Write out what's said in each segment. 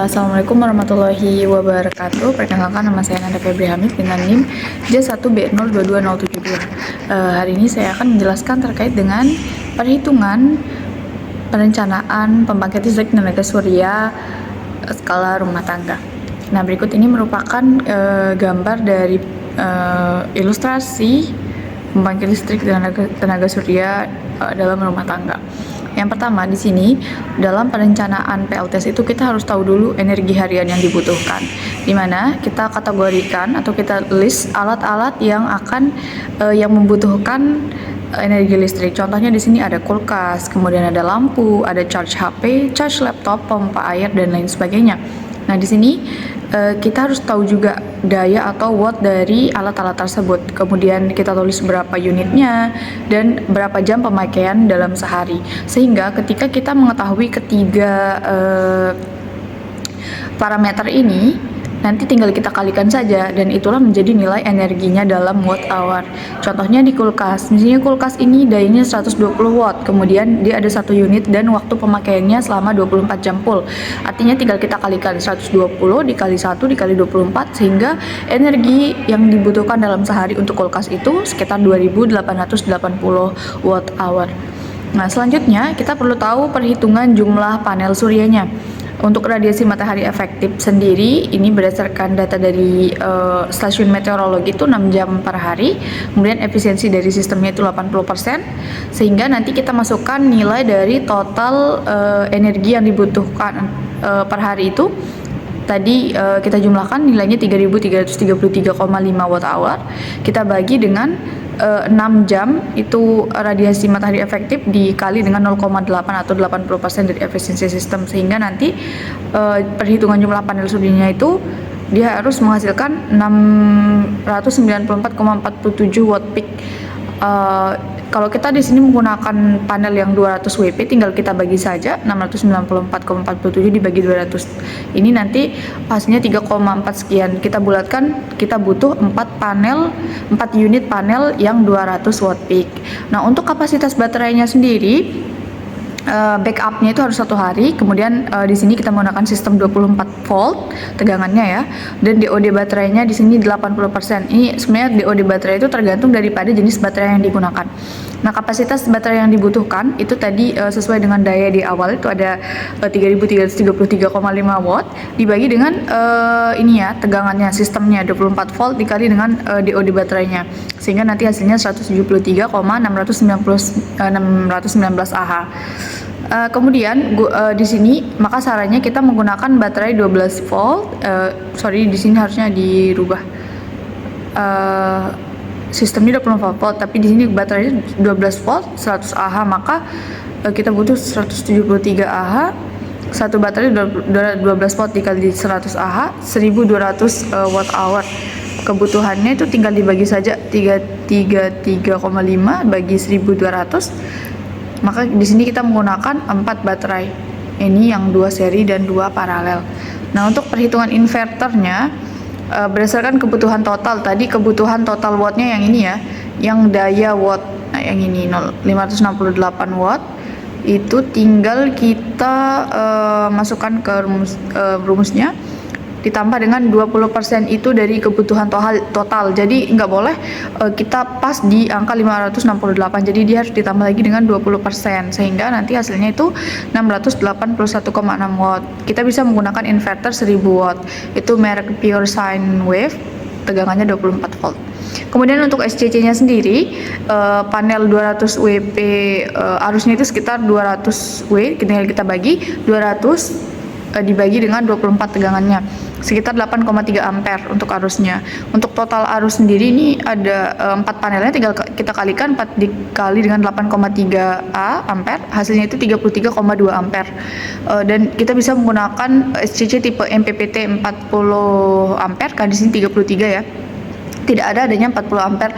Assalamualaikum warahmatullahi wabarakatuh. Perkenalkan, nama saya Nanda Febri Hamid dengan NIM J1B022072. Hari ini saya akan menjelaskan terkait dengan perhitungan perencanaan pembangkit listrik tenaga surya skala rumah tangga. Nah, berikut ini merupakan gambar dari ilustrasi pembangkit listrik tenaga surya dalam rumah tangga. Yang pertama, di sini dalam perencanaan PLTS itu kita harus tahu dulu energi harian yang dibutuhkan, di mana kita kategorikan atau kita list alat-alat yang akan yang membutuhkan energi listrik. Contohnya di sini ada kulkas, kemudian ada lampu, ada charge HP, charge laptop, pompa air, dan lain sebagainya. Nah, di sini kita harus tahu juga daya atau watt dari alat-alat tersebut. Kemudian kita tulis berapa unitnya dan berapa jam pemakaian dalam sehari. Sehingga ketika kita mengetahui ketiga parameter ini, nanti tinggal kita kalikan saja dan itulah menjadi nilai energinya dalam watt hour. Contohnya di kulkas, misalnya kulkas ini dayanya 120 watt, kemudian dia ada 1 unit dan waktu pemakaiannya selama 24 jam full. Artinya tinggal kita kalikan 120 dikali 1 dikali 24 sehingga energi yang dibutuhkan dalam sehari untuk kulkas itu sekitar 2880 watt hour. Nah, selanjutnya kita perlu tahu perhitungan jumlah panel suryanya. Untuk radiasi matahari efektif sendiri, ini berdasarkan data dari stasiun meteorologi itu 6 jam per hari, kemudian efisiensi dari sistemnya itu 80%, sehingga nanti kita masukkan nilai dari total energi yang dibutuhkan per hari itu. Tadi kita jumlahkan nilainya 3.333,5 watt hour, kita bagi dengan 6 jam itu radiasi matahari efektif dikali dengan 0,8 atau 80% dari efisiensi sistem, sehingga nanti perhitungan jumlah panel suryanya itu dia harus menghasilkan 694,47 watt peak. Kalau kita di sini menggunakan panel yang 200 WP, tinggal kita bagi saja 694,47 dibagi 200. Ini nanti hasilnya 3,4 sekian. Kita bulatkan, kita butuh 4 unit panel yang 200 watt peak. Nah, untuk kapasitas baterainya sendiri, backupnya itu harus 1 hari. Kemudian di sini kita menggunakan sistem 24 volt tegangannya ya, dan DOD baterainya di sini 80%. Ini sebenarnya DOD baterai itu tergantung daripada jenis baterai yang digunakan. Nah, kapasitas baterai yang dibutuhkan itu tadi sesuai dengan daya di awal itu ada 3.333,5 watt dibagi dengan ini ya, tegangannya sistemnya 24 volt dikali dengan DOD baterainya, sehingga nanti hasilnya 173,619 Ah. Kemudian di sini maka sarannya kita menggunakan baterai 12 volt. Di sini harusnya dirubah. Sistemnya 24 volt, tapi di sini baterainya 12 volt 100 Ah, maka kita butuh 173 Ah. Satu baterai 12 volt dikali 100 Ah, 1200 watt hour. Kebutuhannya itu tinggal dibagi saja 333,5 bagi 1200. Maka di sini kita menggunakan 4 baterai. Ini yang 2 seri dan 2 paralel. Nah, untuk perhitungan inverternya berdasarkan kebutuhan total, tadi kebutuhan total wattnya yang ini ya, yang daya watt, nah yang ini 568 watt, itu tinggal kita masukkan ke rumusnya, ditambah dengan 20% itu dari kebutuhan total. Jadi nggak boleh kita pas di angka 568, jadi dia harus ditambah lagi dengan 20%, sehingga nanti hasilnya itu 681,6 watt. Kita bisa menggunakan inverter 1000 watt, itu merek Pure Sine Wave, tegangannya 24 volt. Kemudian untuk SCC nya sendiri, panel 200 WP arusnya itu sekitar 200 W, tinggal kita bagi 200 dibagi dengan 24 tegangannya, sekitar 8,3 ampere untuk arusnya. Untuk total arus sendiri ini ada 4 panelnya, tinggal kita kalikan 4 dikali dengan 8,3 ampere, hasilnya itu 33,2 ampere. Dan kita bisa menggunakan SCC tipe MPPT 40 ampere, kan di sini 33 ya. Tidak ada adanya 40 ampere,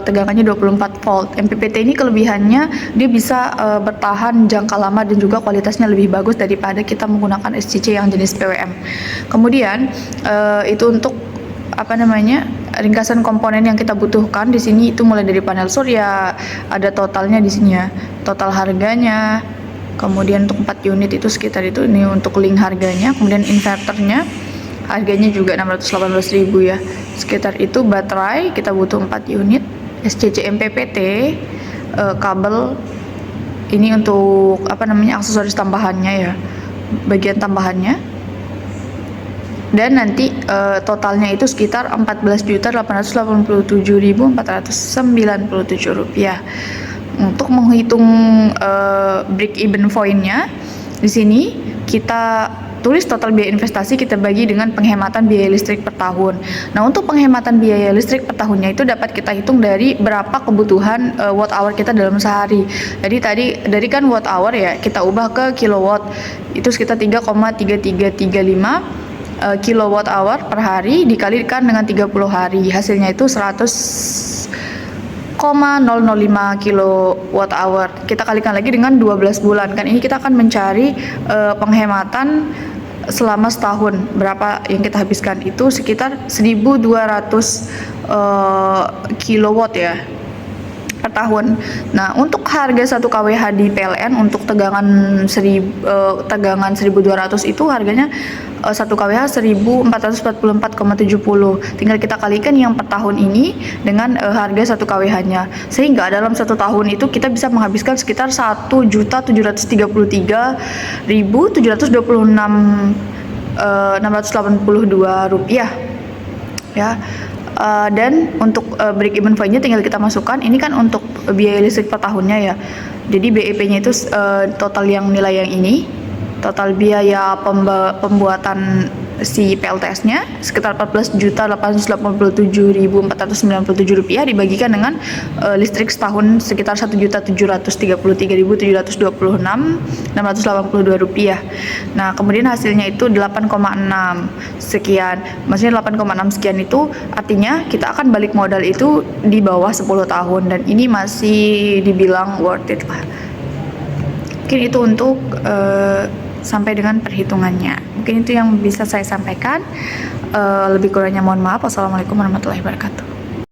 tegangannya 24 volt. MPPT ini kelebihannya dia bisa bertahan jangka lama dan juga kualitasnya lebih bagus daripada kita menggunakan SCC yang jenis PWM. Kemudian itu untuk ringkasan komponen yang kita butuhkan di sini itu mulai dari panel surya, ada totalnya di sini ya, total harganya, Kemudian untuk 4 unit itu sekitar itu, ini untuk link harganya. Kemudian inverternya harganya juga 618.000 ya. Sekitar itu. Baterai kita butuh 4 unit. SCC MPPT, kabel ini untuk aksesoris tambahannya ya, bagian tambahannya. Dan nanti totalnya itu sekitar Rp14.887.497 untuk menghitung break even point-nya. Di sini kita tulis total biaya investasi, kita bagi dengan penghematan biaya listrik per tahun. Nah, untuk penghematan biaya listrik per tahunnya itu dapat kita hitung dari berapa kebutuhan watt hour kita dalam sehari. Jadi dari kan watt hour ya, kita ubah ke kilowatt. Itu sekitar 3,3335 kilowatt hour per hari dikalikan dengan 30 hari. Hasilnya itu 100,005 kilowatt hour. Kita kalikan lagi dengan 12 bulan. Kan ini kita akan mencari penghematan selama setahun. Berapa yang kita habiskan itu sekitar 1.200 kilowatt ya per tahun. Nah, untuk harga 1 kWh di PLN untuk tegangan 1.200 itu harganya 1 kWh 1.444,70. Tinggal kita kalikan yang per tahun ini dengan harga 1 kWh-nya. Sehingga dalam 1 tahun itu kita bisa menghabiskan sekitar 1.733.682 rupiah ya. Dan untuk break even point-nya tinggal kita masukkan. Ini kan untuk biaya listrik per tahunnya ya. Jadi BEP-nya itu total yang nilai yang ini, total biaya pembuatan si PLTS-nya sekitar Rp14.887.497 dibagikan dengan listrik setahun sekitar Rp1.733.682. Nah, kemudian hasilnya itu 8,6 sekian. Maksudnya 8,6 sekian itu artinya kita akan balik modal itu di bawah 10 tahun, dan ini masih dibilang worth it lah. Mungkin itu untuk sampai dengan perhitungannya. Mungkin itu yang bisa saya sampaikan. Lebih kurangnya mohon maaf. Wassalamualaikum warahmatullahi wabarakatuh.